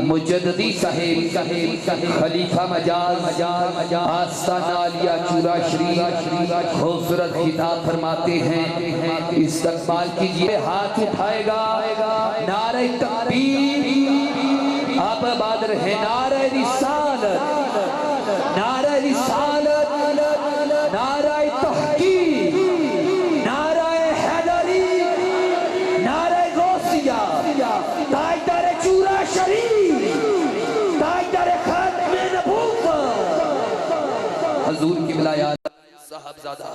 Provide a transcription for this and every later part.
मुजद्दी साहिब खलीफा मजाज आस्ताना आलिया चूरा शरीफ खूबसूरत खिताब फरमाते हैं। इस्तकबाल कीजिए, हाथ उठाएगा, नारे तकबीर आप बादर है, नारे रिसालत, नारे रिसालत, नारे तहकीक, नारे हैदरी, नारे गौसिया, ताजदार चूरा शरीफ, ताजदार खात्मे नबूवत हुजूर की विलायत साहबजादा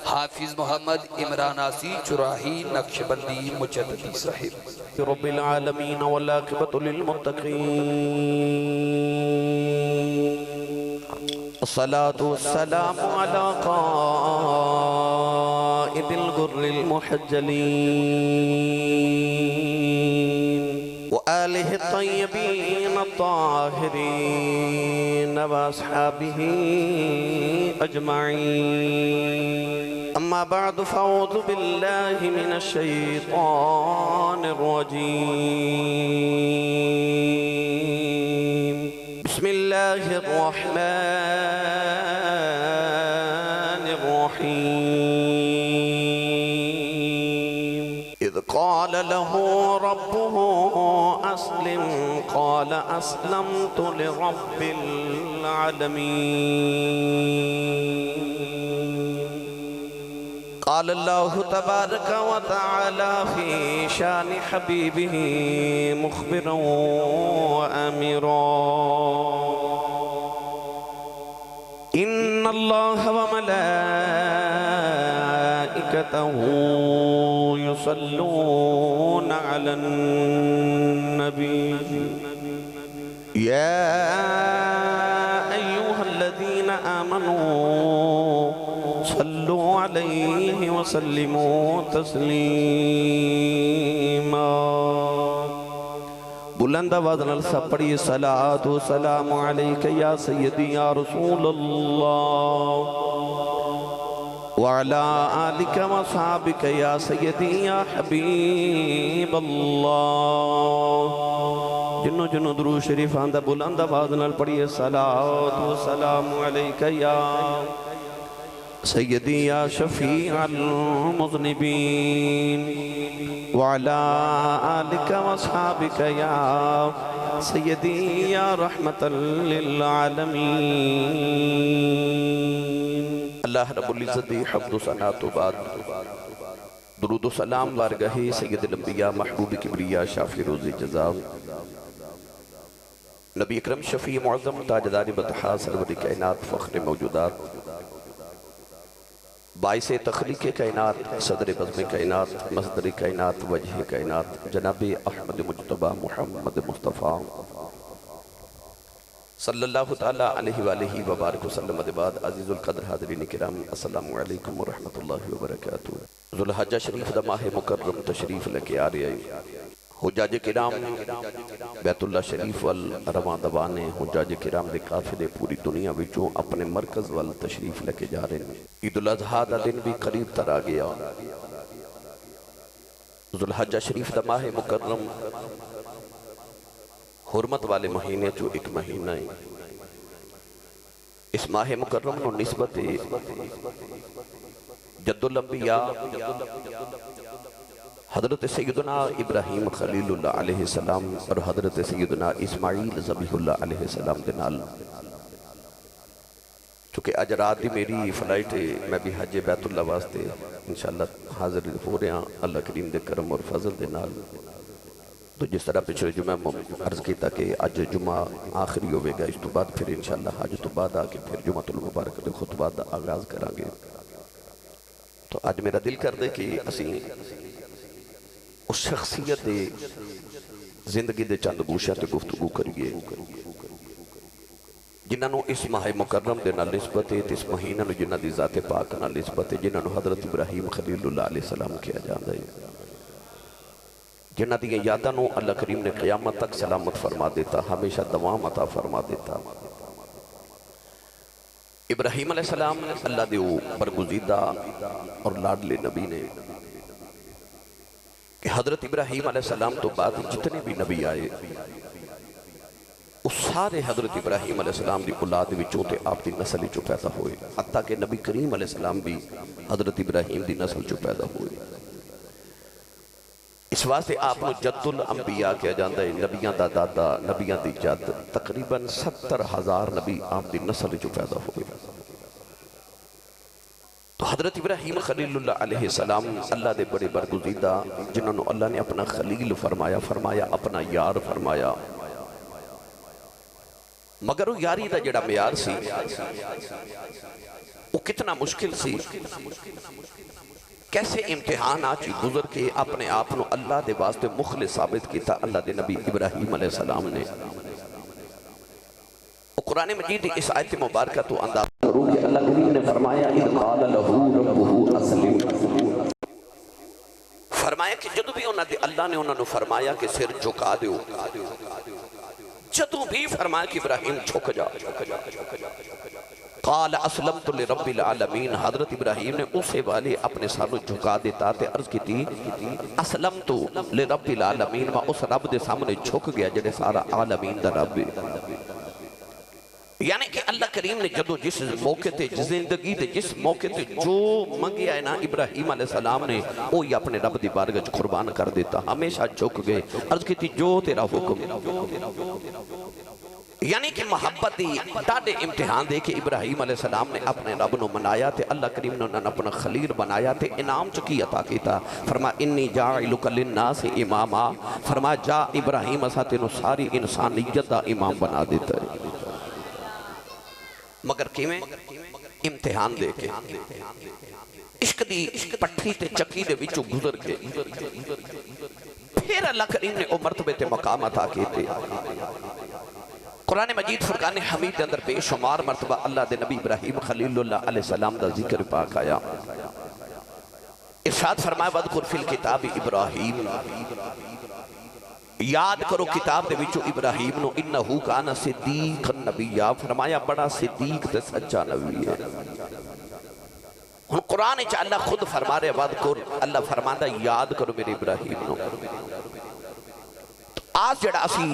हाफिज मोहम्मद इमरान आसी चुराही नक्शबंदी मुजद्दी साहिब। रब्बिल आलमीन वल आक़िबतु लिल मुत्तक़ीन। अस्सलातु वस्सलामु अला क़ाइदिल गुर्रिल मुहज्जलीन व आलिहि तय्यबीन अत्ताहिरीन व अस्हाबिही अजमईन। अम्मा बअद फ़अऊज़ु बिल्लाहि मिनश शैतानिर रजीम। बिस्मिल्लाहिर रहमानिर रहीम। इज़ क़ाल लहू रब्बुहु अस्लिम क़ाल अस्लमतु लिरब्बिल आलमीन। क़ाल अल्लाहु तबारक व तआला फ़ी शान हबीबिही मुख़बिरन व आमिरा। इन्नल्लाह व मलाइकतहु युसल्लूना अलन नबी या अय्युहल्लज़ीना आमनू सल्लु अलैहि व सल्लिमू तस्लीमा। बुलंद आवाज़ नाल सब पढ़िए सलात व सलाम अलैका या सय्यदी या रसूलल्लाह व अला आलिका व अस्हाबिका या सय्यदी या हबीबल्लाह। जिन्नो जिन्नो दुरूद शरीफ आंदा बुलंद आवाज़ नाल पढ़िए सलात व सलाम अलैका या सय्यदी या शफ़ीअल मुज़निबीन व अला आलिका व अस्हाबिका या सय्यदी या रहमतल लिल आलमीन। अल्लाह रब्बुल इज़्ज़त दी हम्द व सना तो बाद दुरूद व सलाम बारगाहे सय्यदुल अंबिया महबूब किबरिया शाफ़ी रोज़ी जज़ा नबी अकरम शफ़ी मुअज़्ज़म ताजदार बतहा सरवर कायनात फ़ख्र मौजूदात बाइसे तख्लीक़ कायनात सदर बज़्म कायनात मसदर कायनात वजह कायनात जनाब अहमद मुज्तबा मुहम्मद मुस्तफ़ा सल्लल्लाहु तआला अलैहि वालिहि व बारिक वसल्लम बाद अज़ीज़ुल क़द्र हाज़रीन किराम अस्सलामु अलैकुम व रहमतुल्लाहि व बरकातुहू। ज़ुल्हज्जा शरीफ दा माह मुकर्रम तशरीफ लेके आ रहे हैं। हुज्जाज किराम बैतुल्ला शरीफ वल रवां दवाने हुज्जाज किराम दे काफ़िले पूरी दुनिया विचों अपने मरकज़ वल तशरीफ लेके जा रहे हैं। ईद उल अज़हा दा दिन भी करीब तर आ गया। ज़ुल्हज्जा शरीफ दा माह मुकर्रम हुर्मत वाले महीने चो एक महीना है। इस माह मुकर्रम नो निस्बत जद्दुल अंबिया हज़रत सैयदना इब्राहीम खलीलुल्लाह अलैहि सलाम और हज़रत सैयदना इस्माईल ज़बीहुल्लाह अलैहि सलाम के नाल। चूँकि अज रात की मेरी फ्लाइट है, मैं भी हज बैतुल्ला वास्ते इंशाअल्लाह हाजिर हो रहा अल्लाह करीम के करम और फजल के नाल। तो जिस तरह पिछले जुमे अर्ज किया कि अज जुमा आखिरी होगा, इस तो बाद फिर इंशाअल्लाह हज तो बाद आके फिर जुमातुल मुबारक के खुतबा का आगाज़ करांगे। तो अज मेरा दिल कर दे कि असी उस शख्सियत दे जिंदगी दे चंद बूशा ते गुफ्तगू करिए जिन्होंने इस माह मुकर्रम के नाल निस्बत है, इस महीने में जिन्हों की ज़ाते पाक नाल निस्बत है, जिन्होंने हज़रत इब्राहीम खलीलुल्लाह अलैहि सलाम किया जाता है, जिन्हों दी यादों अल्लाह करीम ने क़यामत तक सलामत फरमा देता, हमेशा दवाम अता फरमा देता। इब्राहीम अलैहिस्सलाम अल्लाह दे बरगुज़ीदा और लाडले नबी ने कि हज़रत इब्राहीम अलैहिस्सलाम तो बाद जितने भी नबी आए सारे हजरत इब्राहिम अलैहिस्सलाम दी औलाद विचों ते आप दी नस्ल विचों पैदा होए, हत्ता कि नबी करीम अलैहिस्सलाम भी हजरत इब्राहिम दी नस्ल चों पैदा होए। इस वास्ते आपको जद्दुल अंबिया कहा जाता है, नबियां दा दादा, नबियां दी जद। तकरीबन 70,000 नबी आप दी नस्ल चों पैदा होए। तो हजरत इब्राहिम खलीलुल्लाह अलैहिस्सलाम अल्लाह दे बड़े बरगुज़ीदा, जिन्होंने अल्लाह ने अपना खलील फरमाया, फरमाया अपना यार फरमाया। मगर वो यारी दा जिहड़ा म्यार सी वो कितना मुश्किल सी। कैसे इम्तिहान आज गुजर के अपने आप को अल्लाह के वास्ते मुखलिस साबित किया अल्लाह के नबी इब्राहिम अलैहिस्सलाम ने। कुरान मजीद इस आयत मुबारक तो अंदाज़ा करो कि अल्लाह करीम ने फरमाया इज़ क़ाल लहू रब्बुहु अस्लिम, फरमाया कि जदों भी उन्होंने अल्लाह ने उन्होंने फरमाया कि सिर झुका दो, जदों भी फरमाया कि इब्राहिम झुक जा, क़ाल अस्लमतु लिरब्बिल आलमीन, हज़रत इब्राहिम ने उसे वाले अपने सानू झुका देता ते अर्ज की अस्लमतु लिरब्बिल आलमीन, मैं उस रब के सामने झुक गया जिहड़े सारा आलमीन दा रब है। यानी कि अल्लाह करीम ने जदों जिस मौके ते जिंदगी दे जिस मौके ते जो मंगिया है ना इब्राहिम अलैहिस्सलाम ने वो ही अपने रब दी बारगाह च कुर्बान कर देता, हमेशा झुक गए, अर्ज की जो तेरा हुक्म। यानी कि मोहब्बत दी डाडे इम्तिहान दे के इब्राहिम अलैहिस्सलाम ने अपने रब को मनाया ते अल्लाह करीम ने उन्होंने अपना खलील बनाया ते इनाम च की अता किया। फरमा इन्नी जाइलुका लिन्नास इमामा, फरमा जा इब्राहिम असा तेनू सारी इंसानियत दा इमाम बना देता है। मगर किवें? इम्तिहान दे के, इश्क दी पट्ठी ते चक्की दे विचों गुजर के फिर अल्लाह करीम ने ओ मर्तबे ते मकाम अता कीते। कुरान मजीद फुरकान हमीद के अंदर बेशुमार मरतबा अल्लाह दे नबी इब्राहिम खलीलुल्लाह अलैहिस्सलाम दा जिक्र पाक आया। इरशाद फरमाया वज़कुर फिल किताब इब्राहिम, याद करो किताब दे विचों इब्राहिम नो, इन्नहु काना सिद्दीक़न नबिय्या, फरमाया बड़ा सिद्दीक ते सच्चा नबी है। हुण कुरान विच अल्लाह खुद फरमा रहे वज़कुर, अल्लाह फरमांदा याद करो मेरे इब्राहिम नो। आज जड़ा असी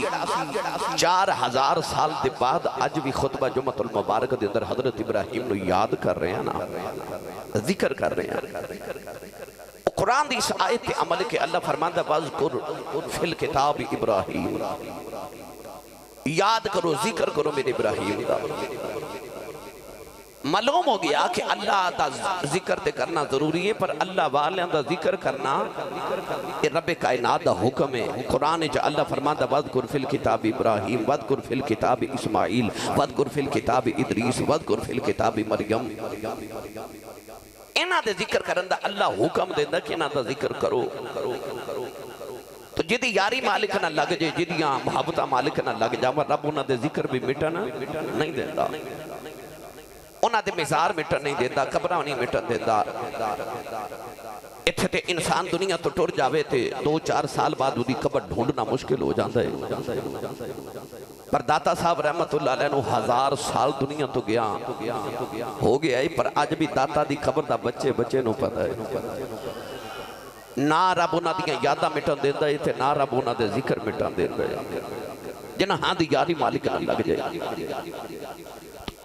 4000 साल के बाद अज भी खुतबा जुम्मतुल मुबारक के अंदर हजरत इब्राहिम नो याद कर रहे हैं ना, जिक्र कर रहे हैं। कुरान दी इस आयत के अमल के अल्लाह फरमांदा वज़कुर फिल किताब इब्राहिम, याद करो जिक्र करो मेरे इब्राहिम का। मालूम हो गया कि अल्लाह का जिक्र ते करना जरूरी है, पर अल्लाह वाले का जिक्र करना रब कायनात का हुक्म है। कुरान च अल्लाह फरमांदा वज़कुर फिल किताब इब्राहिम, वज़कुर फिल किताब इस्माइल, वज़कुर फिल किताब इदरीस, वज़कुर फिल किताब मरियम। इन्हां दे जिक्र करन दा अल्लाह हुक्म देंदा कि इन्हां दा जिक्र करो। तो जिदी यारी मालिक ना लग जाए, जिदियां मुहब्बतां मालिक ना लग जावे, रब उन्हां दे जिक्र भी मिटन नहीं देंदा, उन्हां दे मिज़ार मिटन नहीं देता, कब्रां नहीं मिटन देता। इत्थे ते इंसान दुनिया तो टुर जावे ते 2-4 साल बाद उदी कब्र ढूंढना मुश्किल हो जाता है। पर दाता साहब रहमतुल्लाह अलैह नु 1000 साल दुनिया तो गया हो गया है, पर अज भी दाता दी कब्र दा बच्चे बच्चे नु पता है। ना रब उन्हां दी यादां मिटन देंदा है ते ना रब उन्हां दे जिक्र मिटन देंदा है, जिन्हां हां दी यारी मालिक ना लग जाए।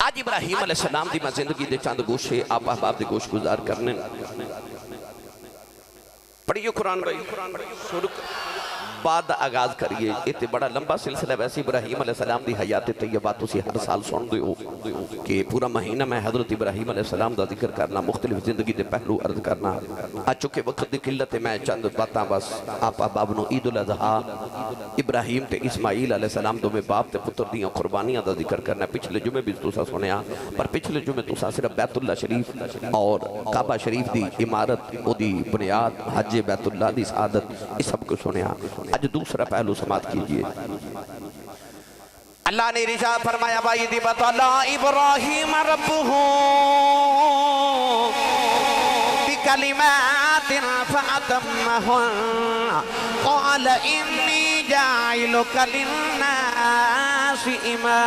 आज इब्राहिम अलैहिस्सलाम दी मैं जिंदगी दे चंद गोशे आप अहबाब दे गोश गुजार करने। पढ़ियो कुरान भाई, बाद आगाज करिए। ये बड़ा लंबा सिलसिला, वैसे इब्राहिम अलैहिस्सलाम दी हयात तैयबा तुसीं हर साल सुनदे हो कि पूरा महीना मैं हजरत इब्राहिम अलैहिस्सलाम दा जिक्र करना, मुख्तलिफ जिंदगी दे पहलू अर्ज करना। आ चुके वक्त दी किल्लत मैं चंद बातां बस आप अहबाब नु ईद उल अज़हा इब्राहिम ते इस्माइल अलैहिस्सलाम दोवें बाप ते पुत्र दियां कुर्बानियां दा जिक्र करना। पिछले जुमे भी तुसां सुनिया, पर पिछले जुमे तुसां सिर्फ बैतुल्लाह शरीफ और काबा शरीफ दी इमारत, ओदी बुनियाद, हज बैतुल्लाह दी सआदत, इस सब को सुनिया। आज दूसरा पहलू समाप्त कीजिए। अल्लाह ने इरशाद फरमाया भाई दी बतला इब्राहिम रब्बुहु बिकलिमातिन फअतम्महुन्ना क़ाल इन्नी जाइलुका लिन्नासि इमामा।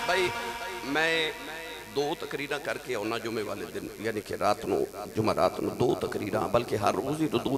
भाई मैं 2 तकरीरां करके आना जुमे वाले दिन, यानी कि रात को जुमा रात को 2 तकरीरां, बल्कि हर रोज़ ही 2